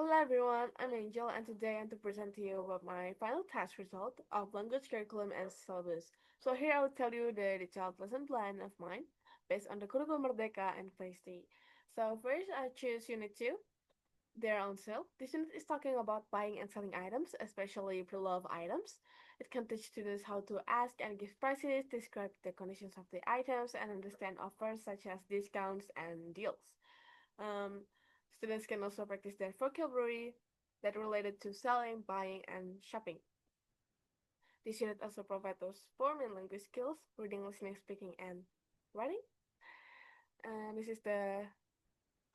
Hello everyone, I'm Angel and today I'm to present to you about my final test result of language curriculum and syllabus. So here I will tell you the detailed lesson plan of mine based on the Curriculum Merdeka and Phase D. So first I choose Unit 2, they're on sale. This unit is talking about buying and selling items, especially pre-loved items. It can teach students how to ask and give prices, describe the conditions of the items, and understand offers such as discounts and deals. Um, Students can also practice their vocabulary that related to selling, buying, and shopping. This unit also provides those four main language skills: reading, listening, speaking, and writing. And this is the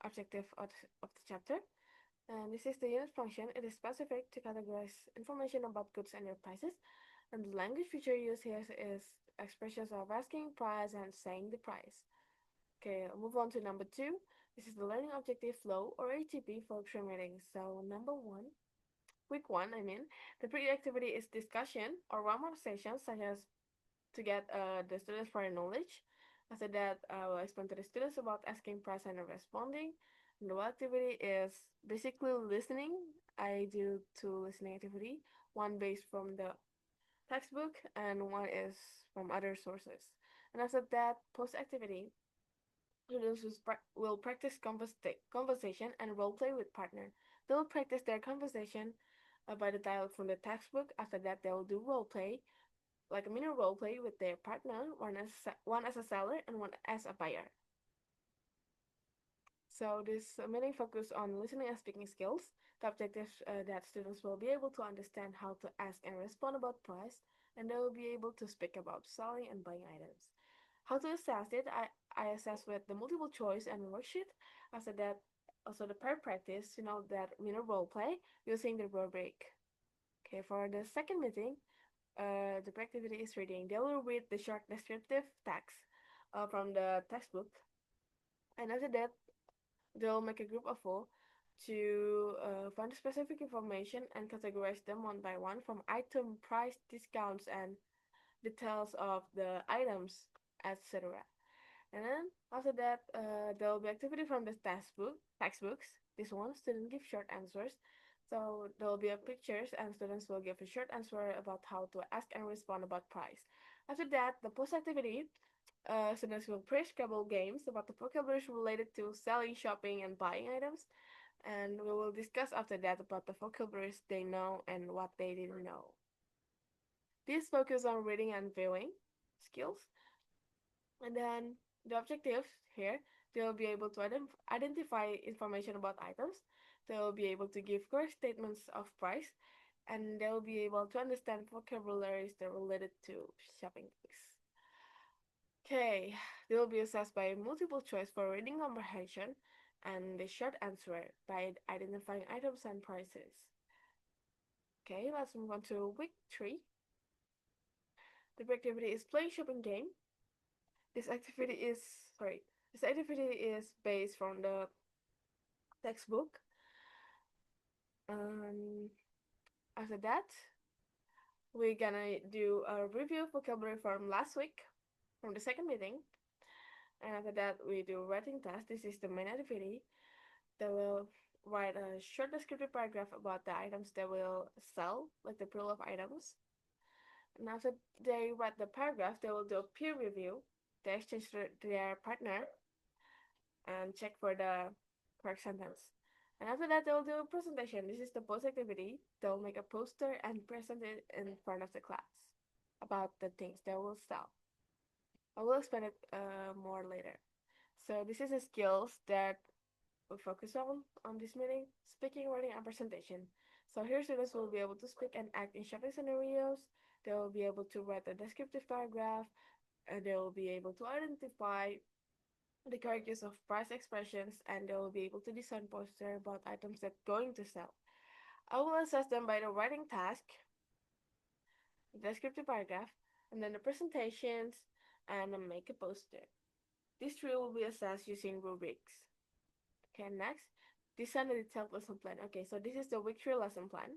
objective of the chapter. And this is the unit function. It is specific to categorize information about goods and their prices. And the language feature used here is expressions of asking price and saying the price. Okay, I'll move on to number two. This is the learning objective flow or ATP for exam reading. So number one, week one, the pre-activity is discussion or warm-up sessions such as to get the students prior knowledge. After that, I will explain to the students about asking price and responding. And the activity is basically listening. I do two listening activity, one based from the textbook and one is from other sources. And after that, post activity, students will practice conversation and role play with partner. They will practice their conversation by the dialogue from the textbook. After that, they will do role play, like a mini role play with their partner, one as a seller and one as a buyer. So this meeting focus on listening and speaking skills. The objective that students will be able to understand how to ask and respond about price, and they will be able to speak about selling and buying items. How to assess it? I assess with the multiple choice and worksheet. After that, also the pair practice, that role play using the rubric. Okay, for the second meeting, the activity is reading. They will read the short descriptive text from the textbook, and after that, they'll make a group of four to find specific information and categorize them one by one from item, price, discounts, and details of the items, etc. And then after that, there will be activity from the textbooks. This one, students give short answers. So there will be a pictures and students will give a short answer about how to ask and respond about price. After that, the post activity, students will play Scrabble games about the vocabulary related to selling, shopping, and buying items. And we will discuss after that about the vocabularies they know and what they didn't know. This focus on reading and viewing skills. And then the objectives here, they will be able to identify information about items. They will be able to give correct statements of price, and they will be able to understand vocabularies that are related to shopping things. Okay, they will be assessed by multiple choice for reading comprehension and the short answer by identifying items and prices. Okay, let's move on to week 3. The activity is play shopping game. This activity is sorry. This activity is based from the textbook. Um, After that, we're gonna do a review of vocabulary from last week, from the second meeting. And after that, we do writing test. This is the main activity. They will write a short descriptive paragraph about the items they will sell, like the pool of items. And after they write the paragraph, they will do a peer review. They exchange their partner and check for the correct sentence. And after that, they'll do a presentation. This is the post activity. They'll make a poster and present it in front of the class about the things they will sell. I will explain it more later. So this is the skills that we focus on this meeting: speaking, writing, and presentation. So here students will be able to speak and act in shopping scenarios. They will be able to write a descriptive paragraph, and they will be able to identify the correct use of price expressions, and they will be able to design poster about items that going to sell. I will assess them by the writing task, the descriptive paragraph, and then the presentations, and then make a poster. These three will be assessed using rubrics. Okay, next, design a detailed lesson plan. Okay, so this is the week 3 lesson plan,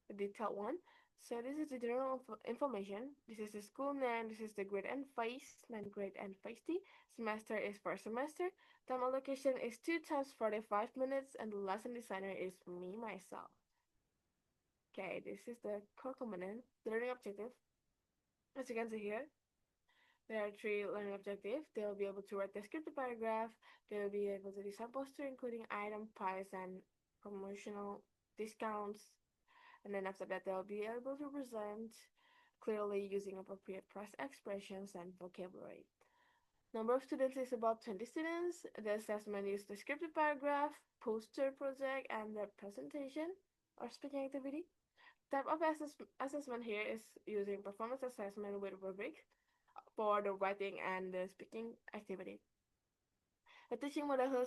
the detailed one. So this is the general information. This is the school name. This is the grade and phase. 9th grade and phase T. Semester is per semester. Time allocation is 2 times 45 minutes, and the lesson designer is me myself. Okay, this is the core component, the learning objective. As you can see here, there are three learning objectives. They'll be able to write the scripted paragraph. They'll be able to design poster including item, price, and promotional discounts. And then after that, they'll be able to present clearly using appropriate price expressions and vocabulary. Number of students is about 20 students. The assessment is the scripted paragraph, poster project, and the presentation or speaking activity. Type of assessment here is using performance assessment with rubric for the writing and the speaking activity. The teaching model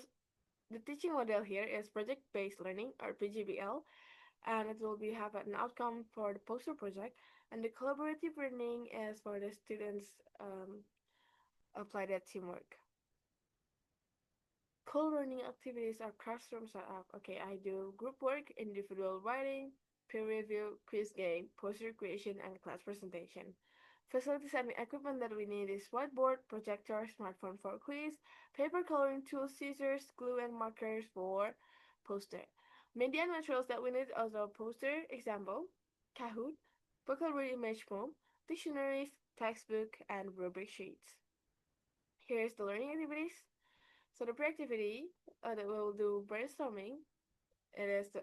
the teaching model here is project-based learning or PGBL, and it will be have an outcome for the poster project. And the collaborative learning is for the students apply that teamwork. Co-learning activities are classroom setup. Okay, I do group work, individual writing, peer review, quiz game, poster creation, and class presentation. Facilities and equipment that we need is whiteboard, projector, smartphone for quiz, paper coloring tools, scissors, glue, and markers for poster. Media and materials that we need also poster, example, Kahoot, vocabulary image form, dictionaries, textbook, and rubric sheets. Here's the learning activities. So the pre-activity that we'll do brainstorming. It is the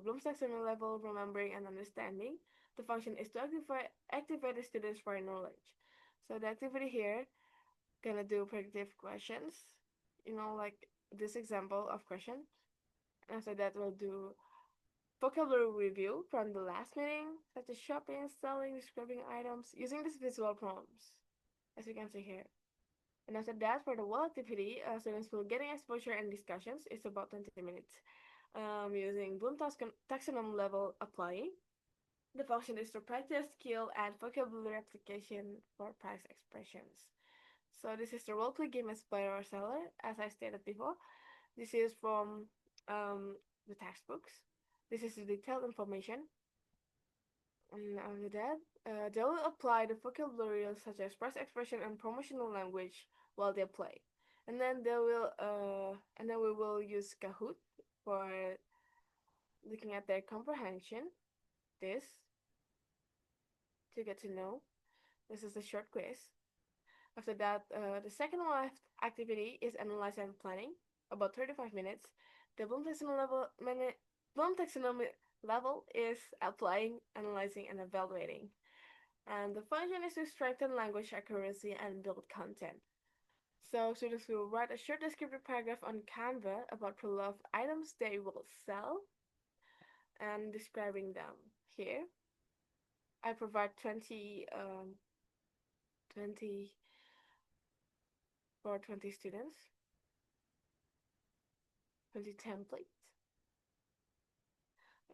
Bloom's taxonomy level, remembering and understanding. The function is to activate the students' prior knowledge. So the activity here gonna do predictive questions. Like this example of question. And after that, we'll do vocabulary review from the last meeting, such as shopping, selling, describing items, using these visual prompts, as you can see here. And after that, for the wall activity, students will getting exposure and discussions. It's about 20 minutes. Using Bloom taxonomy level applying. The function is to practice skill and vocabulary application for price expressions. So this is the role-play game inspired our seller, as I stated before. This is from the textbooks. This is the detailed information. And after that, they will apply the vocabulary such as price expression and promotional language while they play. And then we will use Kahoot for looking at their comprehension. This to get to know. This is a short quiz. After that, the second one activity is analyze and planning, about 35 minutes. The Bloom taxonomy level is applying, analyzing, and evaluating. And the function is to strengthen language accuracy and build content. So students will write a short descriptive paragraph on Canva about beloved items they will sell and describing them. Here, I provide 20 for 20 students, 20 templates.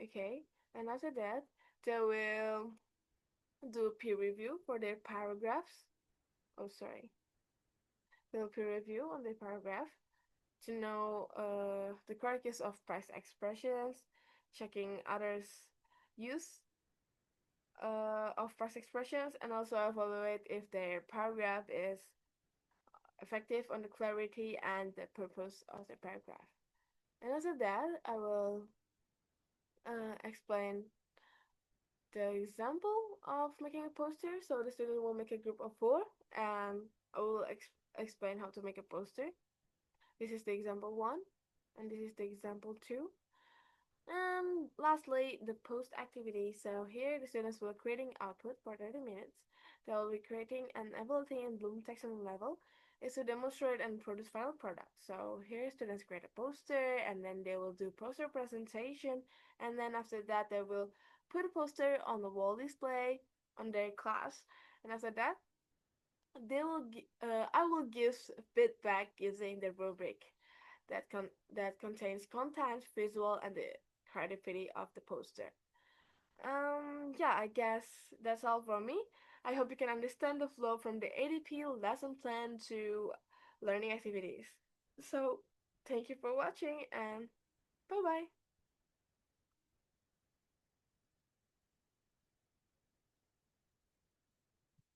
Okay, and after that, they will do peer review for their paragraphs. Oh, sorry. They'll peer review on their paragraph to know the correct use of price expressions, checking others' use of price expressions, and also evaluate if their paragraph is effective on the clarity and the purpose of the paragraph. And after that, I will explain the example of making a poster. So the student will make a group of 4, and I will explain how to make a poster. This is the example 1, and this is the example 2. And lastly, the post activity. So here the students will creating output for 30 minutes. They will be creating an ability in Bloom taxonomy level is to demonstrate and produce final product. So here students create a poster, and then they will do poster presentation, and then after that they will put a poster on the wall display on their class, and after that I will give feedback using the rubric that contains content, visual, and the creativity of the poster. Yeah, I guess that's all from me. I hope you can understand the flow from the ADP lesson plan to learning activities. So, thank you for watching, and bye bye.